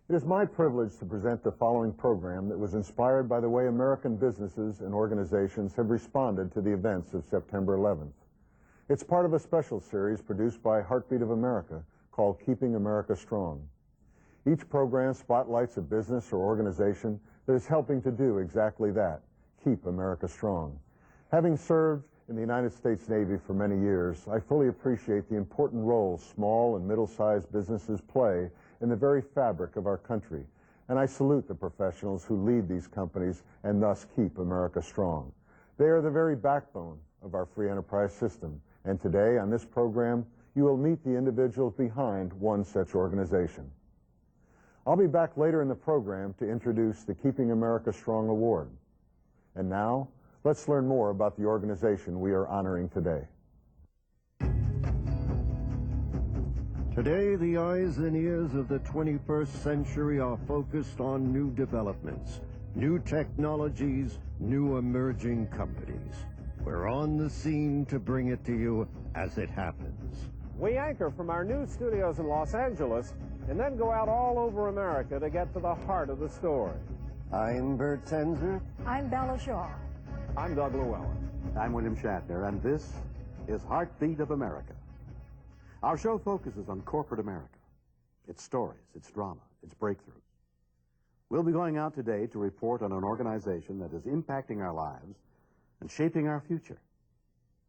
It is my privilege to present the following program that was inspired by the way American businesses and organizations have responded to the events of September 11th. It's part of a special series produced by Heartbeat of America called Keeping America Strong. Each program spotlights a business or organization that is helping to do exactly that, keep America strong. Having served in the United States Navy for many years, I fully appreciate the important role small and middle-sized businesses play in the very fabric of our country, and I salute the professionals who lead these companies and thus keep America strong. They are the very backbone of our free enterprise system, and today on this program, you will meet the individuals behind one such organization. I'll be back later in the program to introduce the Keeping America Strong Award. And now, let's learn more about the organization we are honoring today. Today, the eyes and ears of the 21st century are focused on new developments, new technologies, new emerging companies. We're on the scene to bring it to you as it happens. We anchor from our new studios in Los Angeles and then go out all over America to get to the heart of the story. I'm Bert Tenzer. I'm Bella Shaw. I'm Doug LLewelen. I'm William Shatner, and this is Heartbeat of America. Our show focuses on corporate America, its stories, its drama, its breakthroughs. We'll be going out today to report on an organization that is impacting our lives and shaping our future.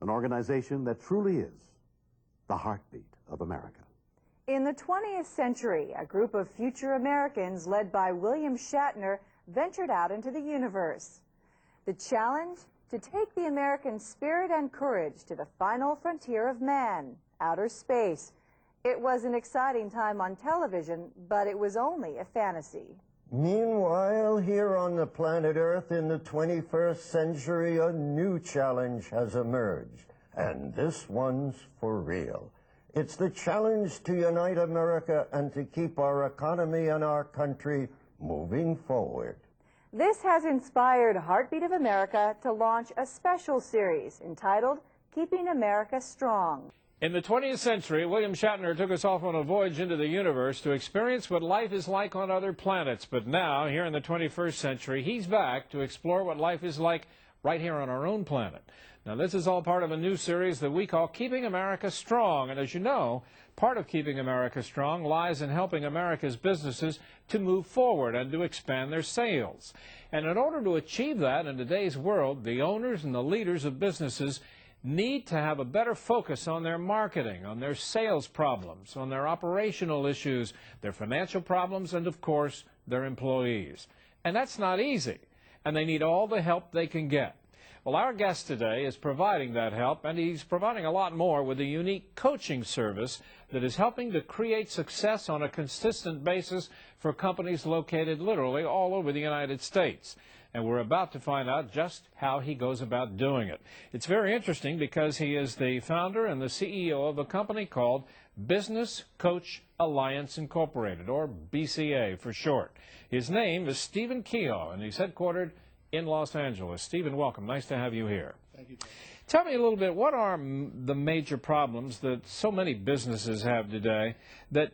An organization that truly is the heartbeat of America. In the 20th century, a group of future Americans led by William Shatner ventured out into the universe. The challenge? To take the American spirit and courage to the final frontier of man, outer space. It was an exciting time on television, but it was only a fantasy. Meanwhile, here on the planet Earth in the 21st century, a new challenge has emerged. And this one's for real. It's the challenge to unite America and to keep our economy and our country moving forward. This has inspired Heartbeat of America to launch a special series entitled Keeping America Strong. In the 20th century, William Shatner took us off on a voyage into the universe to experience what life is like on other planets. But now, here in the 21st century, he's back to explore what life is like right here on our own planet. Now, this is all part of a new series that we call Keeping America Strong. And as you know, part of Keeping America Strong lies in helping America's businesses to move forward and to expand their sales. And in order to achieve that in today's world, the owners and the leaders of businesses need to have a better focus on their marketing, on their sales problems, on their operational issues, their financial problems, and of course, their employees. And that's not easy, and they need all the help they can get. Well, our guest today is providing that help, and he's providing a lot more with a unique coaching service that is helping to create success on a consistent basis for companies located literally all over the United States. And we're about to find out just how he goes about doing it. It's very interesting because he is the founder and the CEO of a company called Business Coach Alliance Incorporated, or BCA for short. His name is Stephen Kehoe, and he's headquartered in Los Angeles. Stephen, welcome. Nice to have you here. Thank you, John. Tell me a little bit, what are the major problems that so many businesses have today that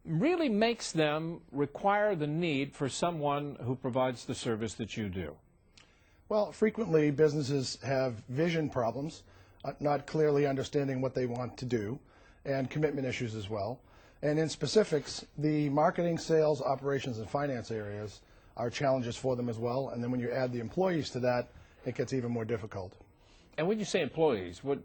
really makes them require the need for someone who provides the service that you do? Well, frequently businesses have vision problems, not clearly understanding what they want to do, and commitment issues as well. And in specifics, the marketing, sales, operations, and finance areas are challenges for them as well. And then when you add the employees to that, it gets even more difficult. And when you say employees, what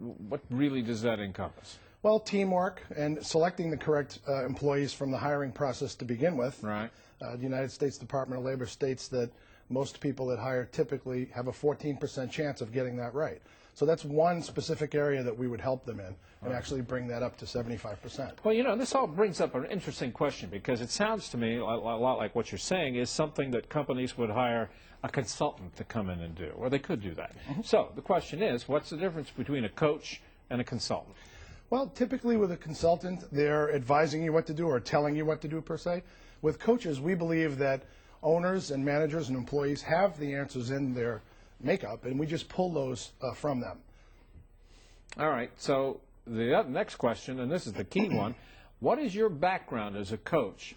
really does that encompass? Well, teamwork and selecting the correct employees from the hiring process to begin with. Right. The United States Department of Labor states that most people that hire typically have a 14% chance of getting that right. So that's one specific area that we would help them in and actually bring that up to 75%. Well, you know, this all brings up an interesting question because it sounds to me a lot like what you're saying is something that companies would hire a consultant to come in and do, or they could do that. Mm-hmm. So the question is, what's the difference between a coach and a consultant? Well, typically with a consultant, they're advising you what to do or telling you what to do per se. With coaches, we believe that owners and managers and employees have the answers in their makeup, and we just pull those from them. All right, so the next question, and this is the key one, what is your background as a coach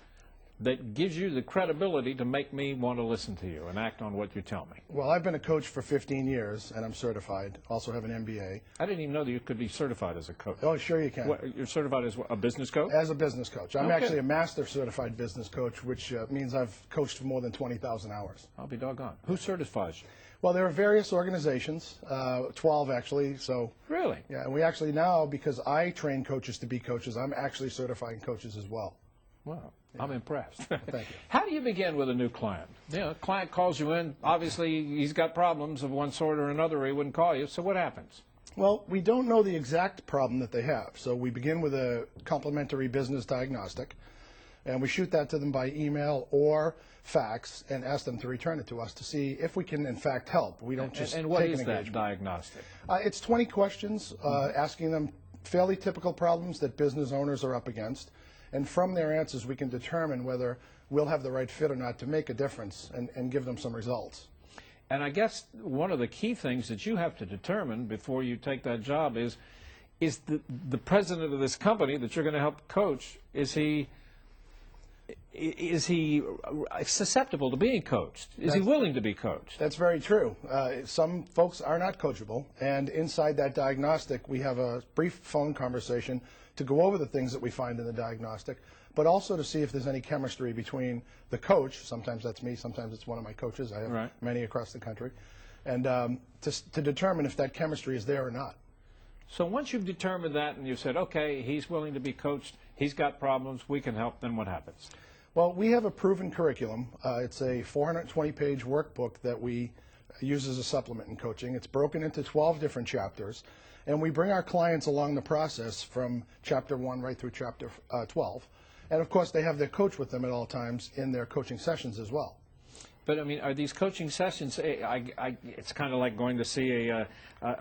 that gives you the credibility to make me want to listen to you and act on what you tell me? Well, I've been a coach for 15 years, and I'm certified. Also have an MBA. I didn't even know that you could be certified as a coach. Oh, sure you can. What, you're certified as a business coach? As a business coach. I'm Okay. actually a master certified business coach, which means I've coached for more than 20,000 hours. I'll be doggone. Who certifies you? Well, there are various organizations, 12 actually, so. Really? Yeah, and we actually now, because I train coaches to be coaches, I'm actually certifying coaches as well. Wow. I'm impressed. Thank you. How do you begin with a new client? You know, a client calls you in. Obviously, he's got problems of one sort or another, or he wouldn't call you. So what happens? Well, we don't know the exact problem that they have. So we begin with a complimentary business diagnostic, and we shoot that to them by email or fax and ask them to return it to us to see if we can, in fact, help. We don't just And what take is an that engagement. diagnostic? It's 20 questions asking them fairly typical problems that business owners are up against. And from their answers, we can determine whether we'll have the right fit or not to make a difference and give them some results. And I guess one of the key things that you have to determine before you take that job is the president of this company that you're going to help coach, is he susceptible to being coached? Is he willing to be coached? That's very true. Some folks are not coachable, and inside that diagnostic, we have a brief phone conversation to go over the things that we find in the diagnostic, but also to see if there's any chemistry between the coach, sometimes that's me, sometimes it's one of my coaches, I have many across the country, and to determine if that chemistry is there or not. So once you've determined that and you've said, okay, he's willing to be coached, he's got problems, we can help, then what happens? Well, we have a proven curriculum. It's a 420-page workbook that we use as a supplement in coaching. It's broken into 12 different chapters, and we bring our clients along the process from chapter 1 right through chapter 12. And of course, they have their coach with them at all times in their coaching sessions as well. But I mean, are these coaching sessions? It's kind of like going to see a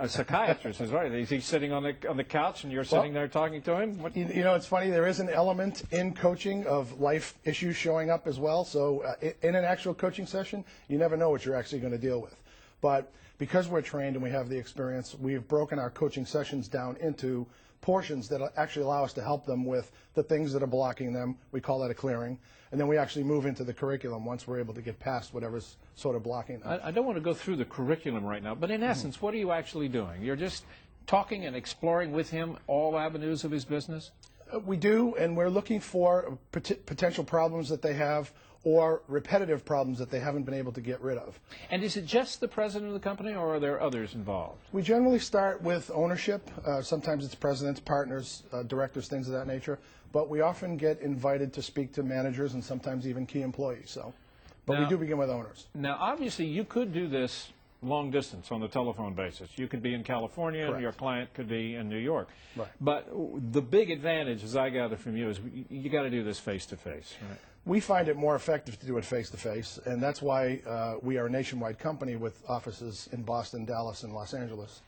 psychiatrist. Right? Is he sitting on the couch and you're sitting there talking to him? What? You know, it's funny. There is an element in coaching of life issues showing up as well. So in an actual coaching session, you never know what you're actually going to deal with. But because we're trained and we have the experience, we've broken our coaching sessions down into portions that actually allow us to help them with the things that are blocking them. We call that a clearing. And then we actually move into the curriculum once we're able to get past whatever's sort of blocking them. I don't want to go through the curriculum right now, but in essence, what are you actually doing? You're just talking and exploring with him all avenues of his business? We do, and we're looking for potential problems that they have or repetitive problems that they haven't been able to get rid of. And is it just the president of the company, or are there others involved? We generally start with ownership. Sometimes it's presidents, partners, directors, things of that nature. But we often get invited to speak to managers and sometimes even key employees. But we do begin with owners. Now, obviously, you could do this long distance on the telephone basis. You could be in California, and your client could be in New York. Right. But the big advantage, as I gather from you, is you got to do this face-to-face, right? We find it more effective to do it face-to-face, and that's why we are a nationwide company with offices in Boston, Dallas, and Los Angeles.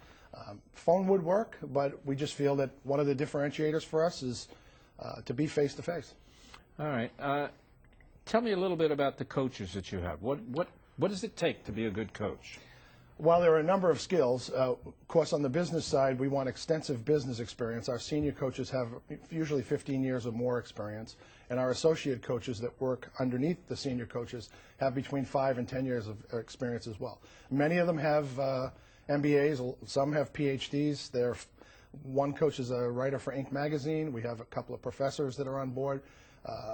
Phone would work, but we just feel that one of the differentiators for us is to be face-to-face. All right. Tell me a little bit about the coaches that you have. What does it take to be a good coach? While there are a number of skills, of course, on the business side, we want extensive business experience. Our senior coaches have usually 15 years or more experience, and our associate coaches that work underneath the senior coaches have between 5 and 10 years of experience as well. Many of them have MBAs, some have PhDs. One coach is a writer for Inc. magazine. We have a couple of professors that are on board.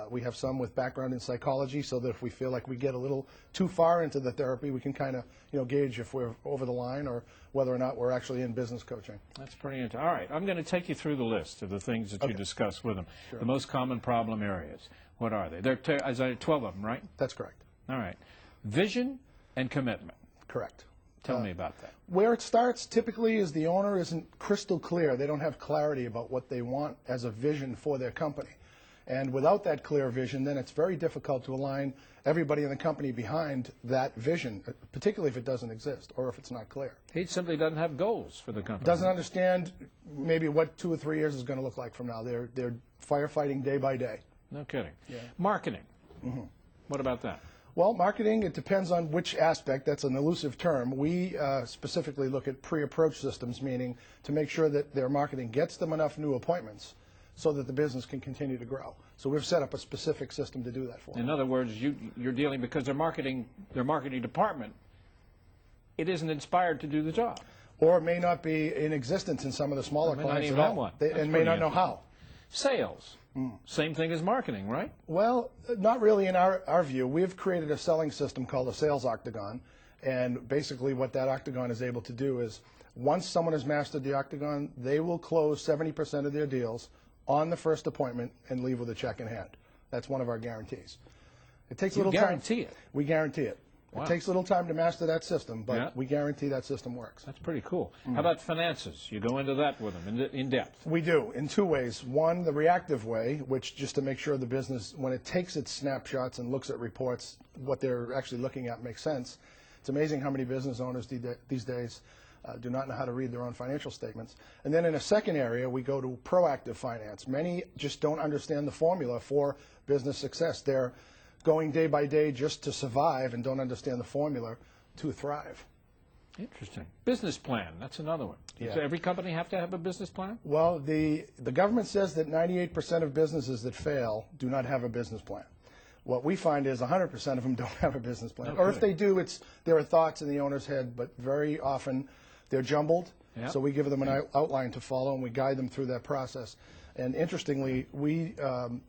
We have some with background in psychology, so that if we feel like we get a little too far into the therapy, we can kind of gauge if we're over the line or whether or not we're actually in business coaching. That's pretty interesting. All right, I'm going to take you through the list of the things that you discuss with them. Sure. The most common problem areas. What are they? There are 12 of them, right? That's correct. All right. Vision and commitment. Correct. Tell me about that. Where it starts typically is the owner isn't crystal clear. They don't have clarity about what they want as a vision for their company. And without that clear vision, then it's very difficult to align everybody in the company behind that vision, particularly if it doesn't exist or if it's not clear. He simply doesn't have goals for the company. Doesn't understand maybe what 2 or 3 years is going to look like from now. They're firefighting day by day. No kidding. Yeah. Marketing. What about that? Well, marketing, it depends on which aspect. That's an elusive term. We specifically look at pre-approach systems, meaning to make sure that their marketing gets them enough new appointments so that the business can continue to grow. So we've set up a specific system to do that for them. In other words, you're dealing, because their marketing department, it isn't inspired to do the job. Or it may not be in existence in some of the smaller They may not clients even at have all. one. They, That's and may pretty not know interesting. how. Sales, same thing as marketing, right? Well, not really in our view. We've created a selling system called a sales octagon, and basically what that octagon is able to do is once someone has mastered the octagon, they will close 70% of their deals on the first appointment and leave with a check in hand. That's one of our guarantees. It takes a little time. Guarantee it. We guarantee it. Wow. It takes a little time to master that system, but Yeah. we guarantee that system works. That's pretty cool. How about finances? You go into that with them in depth. We do, in two ways. One, the reactive way, which just to make sure the business, when it takes its snapshots and looks at reports, what they're actually looking at makes sense. It's amazing how many business owners these days do not know how to read their own financial statements. And then in a second area, we go to proactive finance. Many just don't understand the formula for business success. They're going day by day just to survive and don't understand the formula to thrive. Interesting. Business plan, that's another one. Yeah. Does every company have to have a business plan? Well, the government says that 98% of businesses that fail do not have a business plan. What we find is 100% of them don't have a business plan. No Or if kidding. they do, there are thoughts in the owner's head, but very often they're jumbled. Yeah. So we give them an outline to follow, and we guide them through that process. And interestingly, we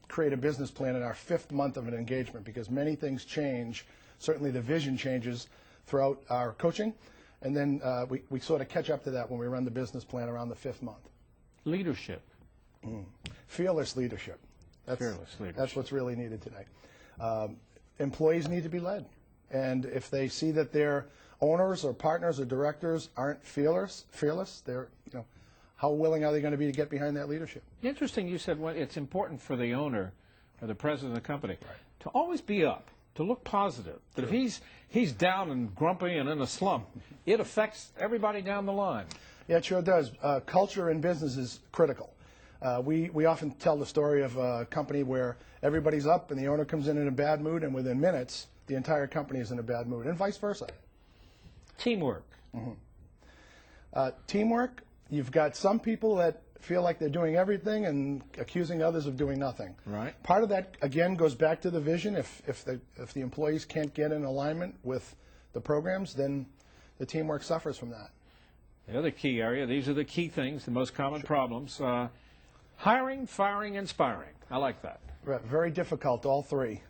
create a business plan in our 5th month of an engagement because many things change. Certainly the vision changes throughout our coaching. And then we sort of catch up to that when we run the business plan around the 5th month. Leadership. Fearless leadership. Fearless leadership. That's what's really needed today. Employees need to be led. And if they see that their owners or partners or directors aren't fearless, they're, how willing are they going to be to get behind that leadership? Interesting, you said it's important for the owner or the president of the company to always be up, to look positive. That if he's down and grumpy and in a slump, it affects everybody down the line. Yeah, it sure does. Culture in business is critical. We often tell the story of a company where everybody's up and the owner comes in a bad mood, and within minutes, the entire company is in a bad mood, and vice versa. Teamwork. Teamwork, you've got some people that feel like they're doing everything and accusing others of doing nothing. Right. Part of that, again, goes back to the vision. If the employees can't get in alignment with the programs, then the teamwork suffers from that. The other key area, these are the key things, the most common problems. Hiring, firing, inspiring. I like that. Right, very difficult, all three.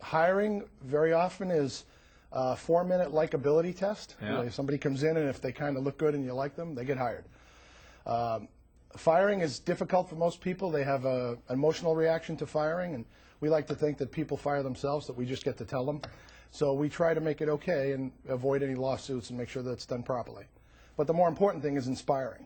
Hiring very often is a 4-minute likability test. Yeah. If somebody comes in and if they kind of look good and you like them, they get hired. Firing is difficult for most people. They have an emotional reaction to firing, and we like to think that people fire themselves, that we just get to tell them. So we try to make it okay and avoid any lawsuits and make sure that it's done properly. But the more important thing is inspiring.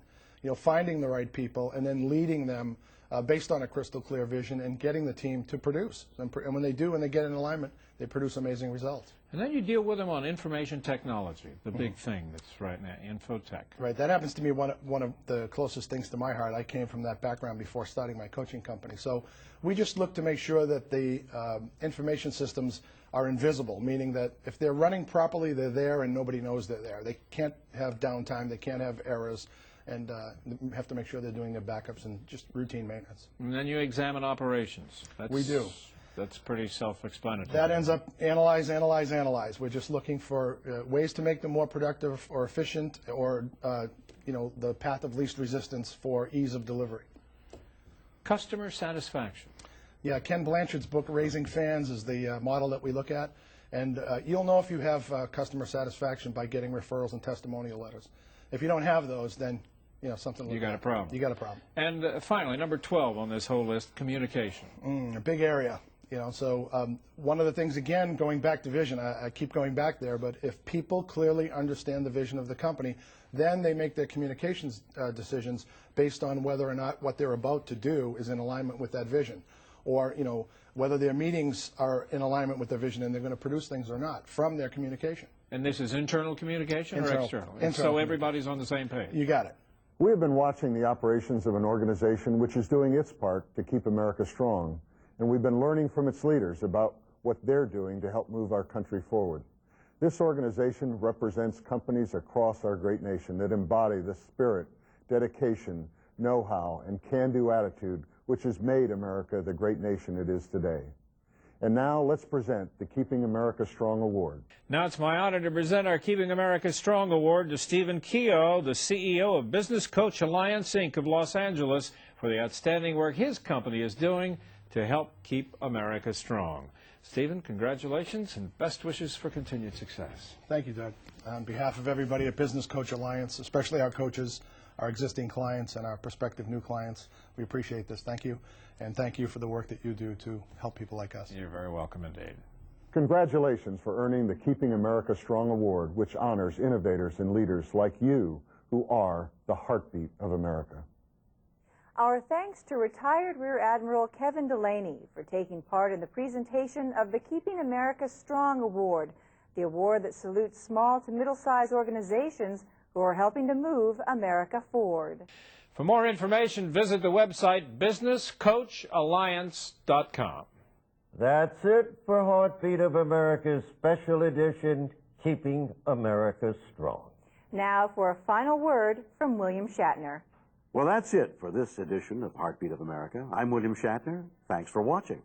Finding the right people and then leading them based on a crystal clear vision and getting the team to produce. And when they do, when they get in alignment, they produce amazing results. And then you deal with them on information technology, the big thing that's right now, infotech. Right, that happens to be one of the closest things to my heart. I came from that background before starting my coaching company. So we just look to make sure that the information systems are invisible, meaning that if they're running properly, they're there and nobody knows they're there. They can't have downtime, they can't have errors, and have to make sure they're doing their backups and just routine maintenance. And then you examine operations. We do. That's pretty self-explanatory. That ends up analyze. We're just looking for ways to make them more productive or efficient, or the path of least resistance for ease of delivery. Customer satisfaction. Yeah, Ken Blanchard's book, Raising Fans, is the model that we look at. And you'll know if you have customer satisfaction by getting referrals and testimonial letters. If you don't have those, then something. You got a problem. You got a problem. And finally, number 12 on this whole list, communication. A big area. So one of the things, again, going back to vision, I keep going back there, but if people clearly understand the vision of the company, then they make their communications decisions based on whether or not what they're about to do is in alignment with that vision, or whether their meetings are in alignment with their vision and they're going to produce things or not from their communication. And this is internal communication or external? Internal so everybody's on the same page. You got it. We have been watching the operations of an organization which is doing its part to keep America strong, and we've been learning from its leaders about what they're doing to help move our country forward. This organization represents companies across our great nation that embody the spirit, dedication, know-how, and can-do attitude which has made America the great nation it is today. And now let's present the Keeping America Strong Award. Now it's my honor to present our Keeping America Strong Award to Stephen Keogh, the CEO of Business Coach Alliance, Inc. of Los Angeles, for the outstanding work his company is doing to help keep America strong. Stephen, congratulations and best wishes for continued success. Thank you, Doug. On behalf of everybody at Business Coach Alliance, especially our coaches, our existing clients, and our prospective new clients, we appreciate this. Thank you, and thank you for the work that you do to help people like us. You're very welcome indeed. Congratulations for earning the Keeping America Strong Award, which honors innovators and leaders like you who are the heartbeat of America. Our thanks to retired Rear Admiral Kevin Delaney for taking part in the presentation of the Keeping America Strong Award, the award that salutes small to middle-sized organizations who are helping to move America forward. For more information, visit the website businesscoachalliance.com. That's it for Heartbeat of America's special edition, Keeping America Strong. Now for a final word from William Shatner. Well, that's it for this edition of Heartbeat of America. I'm William Shatner. Thanks for watching.